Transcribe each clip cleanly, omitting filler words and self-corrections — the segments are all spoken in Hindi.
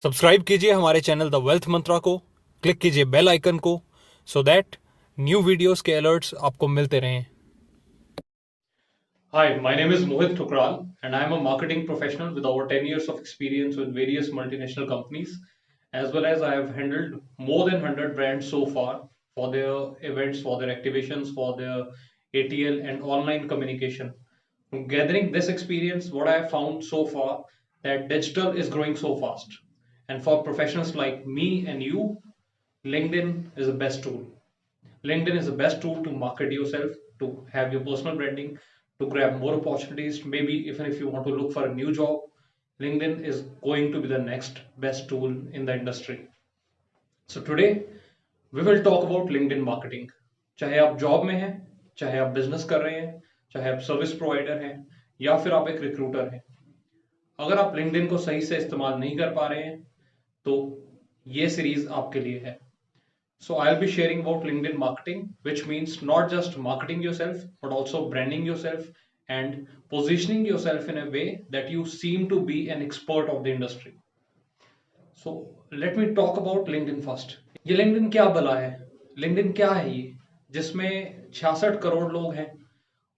सब्सक्राइब कीजिए हमारे चैनल द वेल्थ मंत्रा को, क्लिक कीजिए बेल आइकन को सो दैट न्यू वीडियोस के अलर्ट्स आपको मिलते रहें। Hi, my name is Mohit Thukral, and I am a marketing professional with over 10 years of experience with various multinational companies, as well as I have handled more than 100 brands so far for their events, for their activations, for their ATL and online communication. From gathering this experience, what I have found so far that digital is growing so fast. And for professionals like me and you, LinkedIn is the best tool. LinkedIn is the best tool to market yourself, to have your personal branding, to grab more opportunities. Maybe even if you want to look for a new job, LinkedIn is going to be the next best tool in the industry. So today we will talk about LinkedIn marketing. चाहे आप जॉब में हैं, चाहे आप बिजनेस कर रहे हैं, चाहे आप सर्विस प्रोवाइडर हैं, या फिर आप एक रिक्रूटर हैं, अगर आप लिंक्डइन को सही से इस्तेमाल नहीं कर पा रहे हैं तो ये सीरीज आपके लिए है. So I'll be sharing about LinkedIn marketing, which means not just marketing yourself, but also branding yourself and positioning yourself in a way that you seem to be an expert of the industry. So let me talk about LinkedIn first. ये LinkedIn क्या बला है? LinkedIn क्या है ये जिसमें 66 करोड़ लोग हैं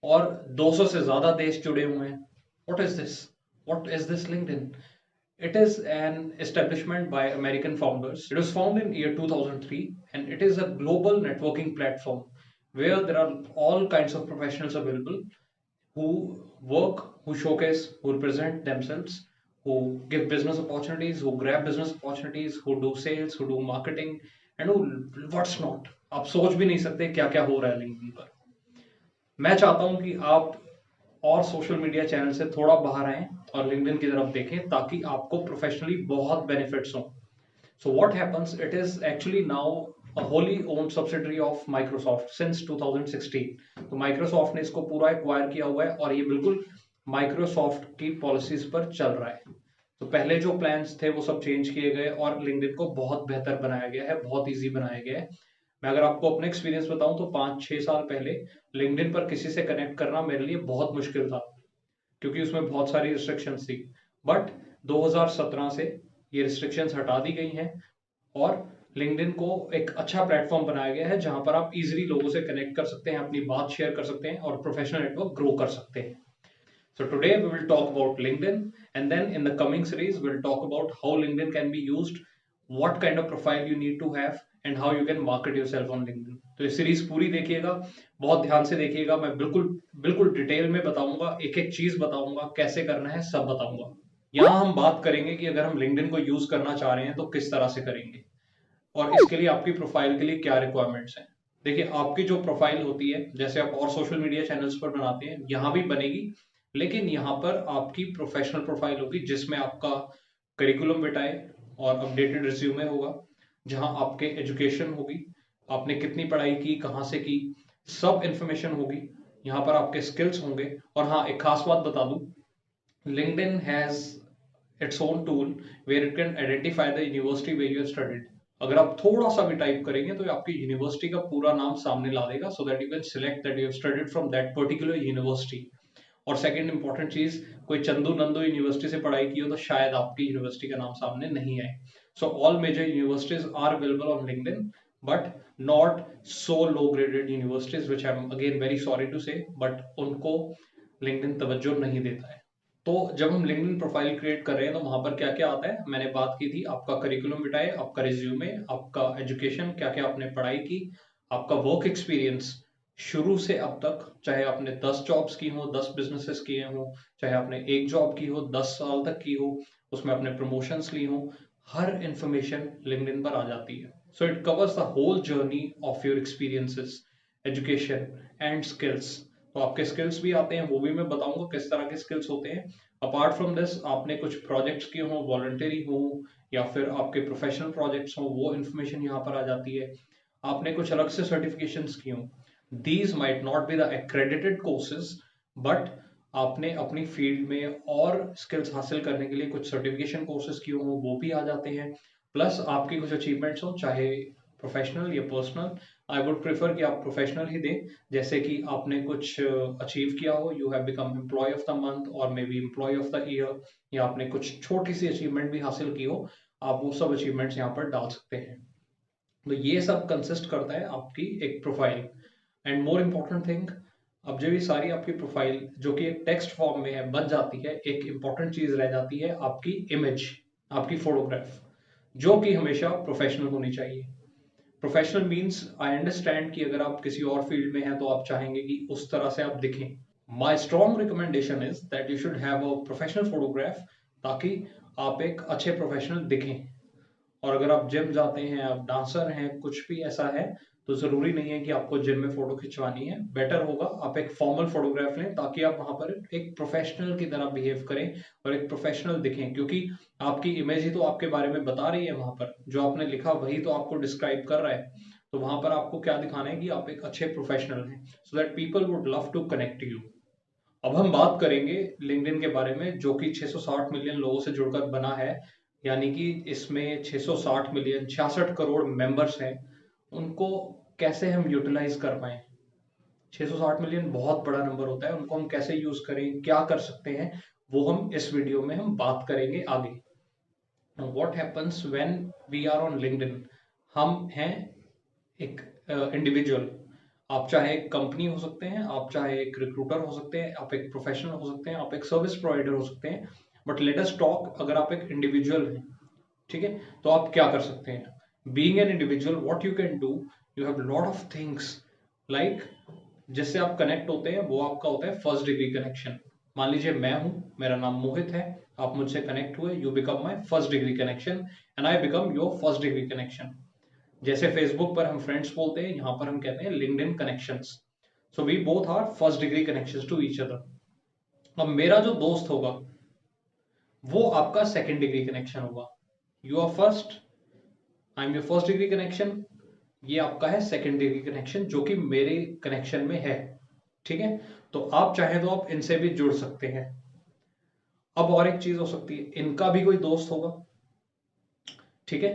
और 200 से ज्यादा देश जुड़े हुए हैं? What is this? What is this LinkedIn? It is an establishment by American founders. It was founded in year 2003 and it is a global networking platform where there are all kinds of professionals available who work, who showcase, who represent themselves, who give business opportunities, who grab business opportunities, who do sales, who do marketing, and who what's not. आप सोच भी नहीं सकते क्या क्या हो रहा है लिंक्डइन पर. मैं चाहता हूं कि आप और सोशल मीडिया चैनल से थोड़ा बाहर आएं और लिंक्डइन की तरफ देखें ताकि आपको प्रोफेशनली बहुत बेनिफिट्स हों. So what happens? It is actually now a wholly owned subsidiary of Microsoft since 2016. तो Microsoft ने इसको पूरा एक्वायर किया हुआ है और ये बिल्कुल Microsoft की पॉलिसीज पर चल रहा है. तो पहले जो प्लान्स थे वो सब चेंज किए गए और लिंक्डइन को बहुत बेहतर बनाया गया है, बहुत इजी बनाया गया है. मैं अगर आपको अपने एक्सपीरियंस बताऊं तो 5-6 साल पहले लिंक्डइन पर किसी से कनेक्ट करना मेरे लिए बहुत मुश्किल था क्योंकि उसमें बहुत सारी रिस्ट्रिक्शंस थी. बट 2017 से ये रिस्ट्रिक्शंस हटा दी गई हैं और लिंक्डइन को एक अच्छा प्लेटफॉर्म बनाया गया है जहां पर आप इजीली लोगों से कनेक्ट कर सकते हैं, अपनी बात शेयर कर सकते हैं और प्रोफेशनल नेटवर्क ग्रो कर सकते हैं. So today we will talk about LinkedIn, and then in the coming series we'll talk about how LinkedIn can be used, what kind of profile you need to have, and how you can market yourself on LinkedIn. तो ये सीरीज पूरी देखिएगा, बहुत ध्यान से देखिएगा. मैं बिल्कुल बिल्कुल डिटेल में बताऊंगा, एक एक चीज बताऊंगा, कैसे करना है सब बताऊंगा. यहाँ हम बात करेंगे कि अगर हम LinkedIn को यूज करना चाह रहे हैं तो किस तरह से करेंगे और इसके लिए आपकी प्रोफाइल के लिए क्या रिक्वायरमेंट्स हैं. देखिए, आपकी जो प्रोफाइल होती है जैसे आप और सोशल मीडिया चैनल्स पर बनाते हैं यहाँ भी बनेगी, लेकिन यहाँ पर आपकी प्रोफेशनल प्रोफाइल होगी जिसमें आपका करिकुलम बिटाए और अपडेटेड रिज्यूमे होगा, जहां आपके एजुकेशन होगी, आपने कितनी पढ़ाई की, कहाँ से की, सब इंफॉर्मेशन होगी. यहाँ पर आपके स्किल्स होंगे. और हाँ, एक खास बात बता दूं, LinkedIn has its own tool where it can identify the university where you have studied. अगर आप थोड़ा सा भी टाइप करेंगे तो ये आपकी यूनिवर्सिटी का पूरा नाम सामने ला देगा, so that you can select that you have studied from that particular university. और सेकंड इंपॉर्टेंट चीज, कोई चंदू नंदू यूनिवर्सिटी से पढ़ाई की हो तो शायद आपकी यूनिवर्सिटी का नाम सामने नहीं आए. So all major universities are available on LinkedIn, but not so low graded universities, which I am again very sorry to say, but उनको लिंक्डइन तवज्जो नहीं देता है. तो जब हम लिंक्डइन प्रोफाइल क्रिएट कर रहे हैं तो वहां पर क्या क्या आता है, मैंने बात की थी. आपका करिकुलम बिटाए, आपका रिज्यूमे, आपका एजुकेशन, क्या क्या आपने पढ़ाई की, आपका वर्क एक्सपीरियंस शुरू से अब तक, चाहे आपने 10 जॉब्स की हो, 10 बिजनेसेस किए हो, चाहे आपने एक जॉब की हो, 10 साल तक की हो, उसमें आपने प्रमोशंस ली हो, हर इंफॉर्मेशन लिंक्डइन पर आ जाती है. So it covers the whole journey of your experiences, education and skills. तो आपके स्किल्स भी आते हैं, वो भी मैं बताऊंगा किस तरह के स्किल्स होते हैं. अपार्ट फ्रॉम दिस, आपने कुछ प्रोजेक्ट्स किए हो, वॉलंटरी हो या फिर आपके प्रोफेशनल प्रोजेक्ट्स हो, वो इन्फॉर्मेशन यहाँ पर आ जाती है. आपने कुछ अलग से सर्टिफिकेशंस की हो, these might not be the accredited courses, but आपने अपनी फील्ड में और स्किल्स हासिल करने के लिए कुछ सर्टिफिकेशन कोर्सेज किए हो, वो भी आ जाते हैं. प्लस आपकी कुछ अचीवमेंट्स हो, चाहे प्रोफेशनल या पर्सनल. आई वुड प्रेफर कि आप प्रोफेशनल ही दें, जैसे कि आपने कुछ अचीव किया हो, you have become employee of the month और may be employee of the year, या आपने कुछ छोटी सी अचीवमेंट भी हासिल की हो, आप वो सब अचीवमेंट्स यहाँ पर डाल सकते हैं। तो ये सब कंसिस्ट करता है आपकी एक profile. And more important thing, अब जब ये सारी आपकी प्रोफाइल जो कि एक टेक्स्ट फॉर्म में है बन जाती है, एक इंपॉर्टेंट चीज रह जाती है आपकी इमेज, आपकी फोटोग्राफ, जो कि हमेशा प्रोफेशनल होनी चाहिए। प्रोफेशनल मीन्स आई अंडरस्टैंड कि अगर आप किसी और फील्ड में हैं तो आप चाहेंगे कि उस तरह से आप दिखें। My strong recommendation is that you should have a professional photograph, ताकि आप एक अच्छे प्रोफेशनल दिखें। और अगर आप जिम जाते हैं, आप डांसर हैं, कुछ भी ऐसा है, तो जरूरी नहीं है कि आपको जिम में फोटो खिंचवानी है। बेटर होगा आप एक फॉर्मल फोटोग्राफ लें, ताकि आप वहां पर एक प्रोफेशनल की तरह बिहेव करें और एक प्रोफेशनल दिखें, क्योंकि आपकी इमेज ही तो आपके बारे में बता रही है। वहां पर जो आपने लिखा वही तो आपको डिस्क्राइब कर रहा है। तो वहां पर आपको क्या दिखाना है कि आप एक अच्छे प्रोफेशनल हैं, so that people would love to connect you. अब हम बात करेंगे लिंक्डइन के बारे में, जो कि 660 मिलियन लोगों से जुड़कर बना है। यानी कि इसमें 660 मिलियन 66 करोड़ मेंबर्स हैं। उनको कैसे हम यूटिलाइज कर पाए? 660 मिलियन बहुत बड़ा नंबर होता है, उनको हम कैसे यूज करें, क्या कर सकते हैं, वो हम इस वीडियो में हम बात करेंगे आगे। What happens when we are on LinkedIn? हम हैं एक इंडिविजुअल। आप चाहे एक कंपनी हो सकते हैं, आप चाहे एक रिक्रूटर हो सकते हैं, आप एक प्रोफेशनल हो सकते हैं, आप एक सर्विस प्रोवाइडर हो सकते हैं। बट लेट अस टॉक, अगर आप एक इंडिविजुअल हैं, ठीक है, तो आप क्या कर सकते हैं? Being an individual, what you can do, you have lot of things like, जिससे आप कनेक्ट होते हैं वो आपका होता है फर्स्ट डिग्री कनेक्शन। मान लीजिए मैं हूं, मेरा नाम मोहित है, आप मुझसे कनेक्ट हुए, you become my first degree connection and I become your first degree connection. जैसे फेसबुक पर हम फ्रेंड्स बोलते हैं, यहां पर हम कहते हैं LinkedIn connections. So we both are first degree connections to each other. अब मेरा जो दोस्त होगा वो आपका सेकंड डिग्री कनेक्शन होगा। You are first, I am your first degree connection, ये आपका है सेकंड डिग्री कनेक्शन, जो कि मेरे कनेक्शन में है। ठीक है, तो आप चाहे तो आप इनसे भी जुड़ सकते हैं। अब और एक चीज हो सकती है, इनका भी कोई दोस्त होगा, ठीक है,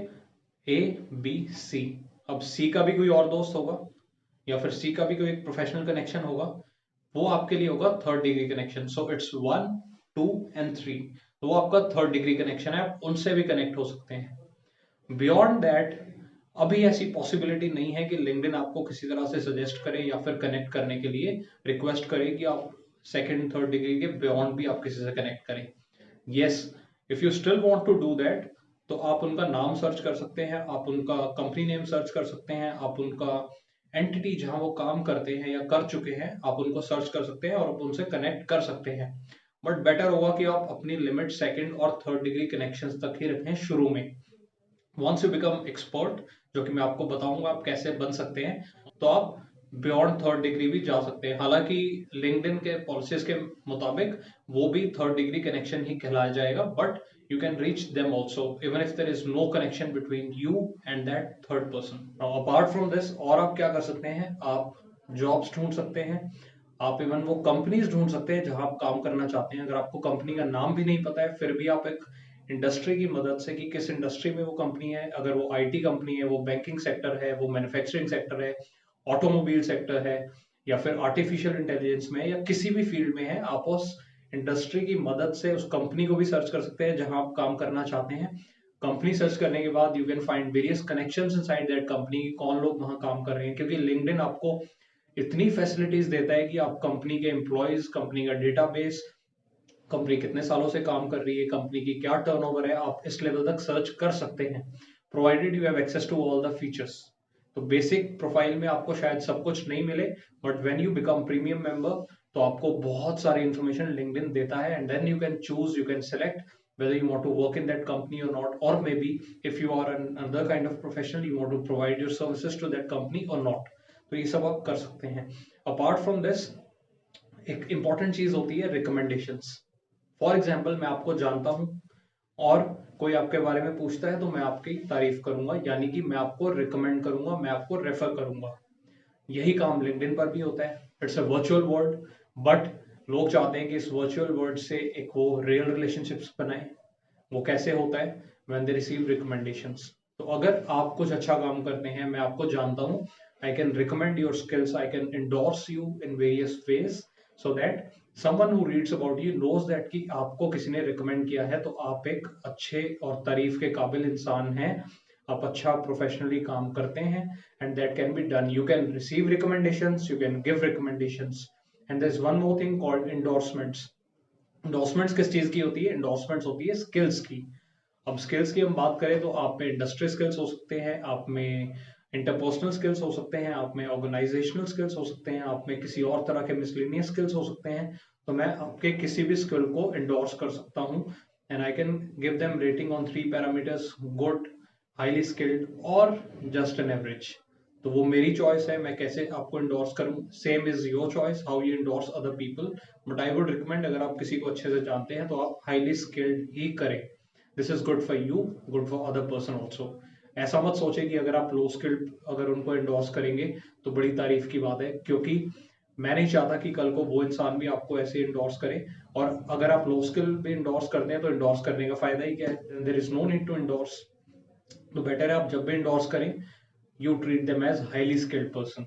ए बी सी। अब सी का भी कोई और दोस्त होगा, या फिर सी का भी कोई प्रोफेशनल कनेक्शन होगा, वो आपके लिए होगा third degree connection. So it's 1, 2 and 3। तो वो आपका थर्ड डिग्री कनेक्शन है, आप उनसे भी कनेक्ट हो सकते हैं। बियॉन्ड दैट, अभी ऐसी पॉसिबिलिटी नहीं है कि लिंक्डइन आपको किसी तरह से सजेस्ट करे या फिर कनेक्ट करने के लिए रिक्वेस्ट करे कि आप सेकंड थर्ड डिग्री के बियॉन्ड भी आप किसी से कनेक्ट करें। Yes, if you still want to do that, तो आप उनका नाम सर्च कर सकते हैं, आप उनका कंपनी नेम सर्च कर सकते हैं, आप उनका एंटिटी जहां वो काम करते हैं या कर चुके हैं, आप उनको सर्च कर सकते हैं और आप उनसे कनेक्ट कर सकते हैं। बट बेटर होगा कि आप अपनी लिमिट सेकंड और थर्ड डिग्री कनेक्शंस तक ही रखें शुरू में। वंस यू बिकम एक्सपर्ट, जो कि मैं आपको बताऊंगा आप कैसे बन सकते हैं, तो आप बियॉन्ड थर्ड डिग्री भी जा सकते हैं। हालांकि लिंक्डइन के पॉलिसीज के मुताबिक वो भी थर्ड डिग्री कनेक्शन ही कहलाया जाएगा, but you can reach them also even if there is no connection between you and that third person. Now apart from this, और आप क्या कर सकते हैं? आप जॉब्स ढूंढ सकते हैं, आप इवन वो कंपनीज ढूंढ सकते हैं जहां आप काम करना चाहते हैं। अगर आपको कंपनी का नाम भी नहीं पता है, फिर भी आप एक इंडस्ट्री की मदद से, कि किस इंडस्ट्री में वो कंपनी है, अगर वो आईटी कंपनी है, वो बैंकिंग सेक्टर है, वो मैन्युफैक्चरिंग सेक्टर है, ऑटोमोबाइल सेक्टर है, या फिर आर्टिफिशियल इंटेलिजेंस में, या किसी भी फील्ड में है, आप उस इंडस्ट्री की मदद से उस कंपनी को भी सर्च कर सकते हैं जहां आप काम करना चाहते हैं। कंपनी सर्च करने के बाद you can find various connections inside that company, कौन लोग वहां काम कर रहे हैं, क्योंकि लिंक्डइन आपको इतनी फैसिलिटीज देता है कि आप कंपनी के एम्प्लॉयज, कंपनी का डेटाबेस, कंपनी कितने सालों से काम कर रही है, कंपनी की क्या टर्नओवर है, आप इस लेवल तक सर्च कर सकते हैं, provided you have access to all the features. तो बेसिक प्रोफाइल में आपको शायद सब कुछ नहीं मिले, but when you become premium member, तो आपको बहुत सारी इंफॉर्मेशन लिंक्डइन देता है, and then you can choose, you can select whether you want to work in that company or not, or maybe if you are another kind of professional, you want to provide your services to that company or not. तो ये सब आप कर सकते हैं। अपार्ट फ्रॉम दिस, एक इंपॉर्टेंट चीज होती है रिकमेंडेशंस। फॉर एग्जाम्पल, मैं आपको जानता हूं और कोई आपके बारे में पूछता है, तो मैं आपकी तारीफ करूंगा, यानी कि मैं आपको रिकमेंड करूंगा, मैं आपको रेफर करूंगा। यही काम लिंक्डइन पर भी होता है। It's a virtual world, but लोग चाहते हैं कि इस वर्चुअल वर्ल्ड से एक वो रियल रिलेशनशिप्स बनाए। वो कैसे होता है? When they receive recommendations. तो अगर आप कुछ अच्छा काम करते हैं, मैं आपको जानता हूं, I can recommend your skills, I can endorse you in various ways, so that someone who reads about you knows that कि आपको किसी ने रिकमेंड किया है तो आप एक अच्छे और तारीफ के काबिल इंसान हैं, आप अच्छा प्रोफेशनली काम करते हैं, and that can be done. You can receive recommendations, you can give recommendations. And there is one more thing called endorsements. Endorsements किस चीज की होती है? इंडोर्समेंट्स होती है स्किल्स की. अब स्किल्स की हम बात करें तो आप में इंडस्ट्री स्किल्स हो सकते हैं, आप में इंटरपर्सनल स्किल्स हो सकते हैं, आप में ऑर्गेनाइजेशनल स्किल्स हो सकते हैं, आप में किसी और तरह के मिसलिनियस स्किल्स हो सकते हैं. तो मैं आपके किसी भी स्किल को इंडोर्स कर सकता हूं, and I can give them rating on 3 parameters: good, highly skilled और जस्ट एन एवरेज. तो वो मेरी चॉइस है, मैं कैसे आपको इंडोर्स करूं. Same is your choice how you endorse other people. But I would recommend, अगर आप किसी को अच्छे से जानते हैं तो आप हाईली स्किल्ड ही करें. This is good for you, good for other person also. ऐसा मत सोचे कि अगर आप लो स्किल्ड अगर उनको इंडोर्स करेंगे तो बड़ी तारीफ की बात है, क्योंकि मैं नहीं चाहता कि कल को वो इंसान भी आपको ऐसे इंडोर्स करे. और अगर आप लो स्किल भी इंडोर्स करते हैं तो इंडोर्स करने का फायदा ही क्या है? There is no need to endorse. तो बेटर है आप जब भी इंडोर्स करें, you treat them as highly skilled person.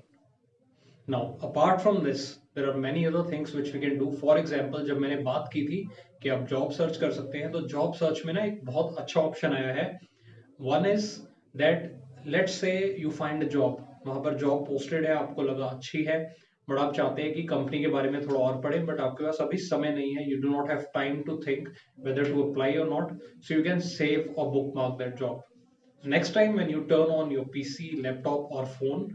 Now, apart from this, there are many other things which we can do. For example, जब मैंने बात की थी कि आप जॉब सर्च कर सकते हैं, तो जॉब सर्च में ना एक बहुत अच्छा ऑप्शन आया है. One is that let's say you find a job, वहां पर जॉब पोस्टेड है, आपको लगा अच्छी है, बट आप चाहते हैं कि कंपनी के बारे में थोड़ा और पढ़ें, बट आपके पास अभी समय नहीं है, you do not have time to think whether to apply और not. So you can save और bookmark that job. Next time when you turn on your PC, laptop, or phone,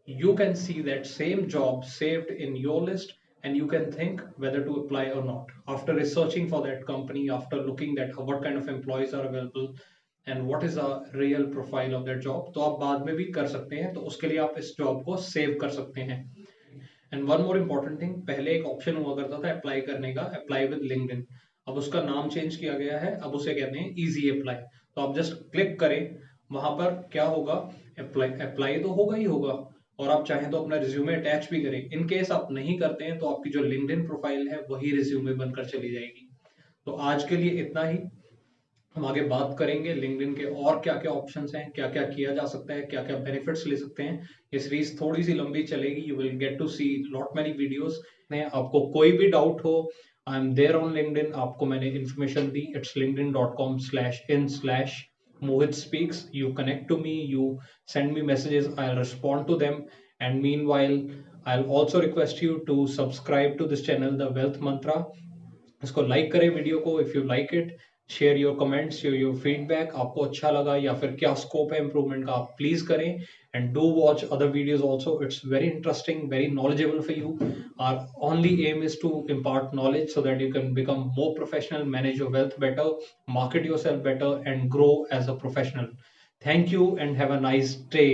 you can see that same job saved in your list, and you can think whether to apply or not. After researching for that company, after looking at what kind of employees are available and what is a real profile of that job, तो आप बाद में भी कर सकते हैं. तो उसके लिए आप इस जॉब को सेव कर सकते हैं. And one more important thing, पहले एक ऑप्शन हुआ करता था अप्लाई करने का, अप्लाई विद लिंक्डइन. अब उसका नाम चेंज किया गया है, अब उसे कहते हैं इजी अप्लाई. तो आप जस्ट क्लिक करें, वहां पर क्या होगा, अप्लाई अप्लाई तो होगा ही होगा, और आप चाहें तो अपना रिज्यूमे अटैच भी करें. इन केस आप नहीं करते हैं तो आपकी जो लिंक्डइन प्रोफाइल है वही रिज्यूमे बनकर चली जाएगी. तो आज के लिए इतना ही. हम आगे बात करेंगे लिंक्डइन के और क्या क्या ऑप्शंस हैं, क्या क्या किया जा सकता है, क्या क्या बेनिफिट्स ले सकते हैं. ये सीरीज थोड़ी सी लंबी चलेगी, you will get to see lot many videos. आपको कोई भी डाउट हो, I am there on LinkedIn. आपको मैंने इन्फॉर्मेशन दी, it's linkedin.com/in/ Mohit speaks. You connect to me, you send me messages, I'll respond to them. And meanwhile, I'll also request you to subscribe to this channel, The Wealth Mantra. इसको लाइक करें वीडियो को, if you like it. Share your comments, your feedback, आपको अच्छा लगा या फिर क्या स्कोप है इंप्रूवमेंट का, आप प्लीज करें. And do watch other videos also, it's very interesting, very knowledgeable for you. Our only aim is to impart knowledge so that you can become more professional, manage your wealth better, market yourself better, and grow as a professional. Thank you and have a nice day.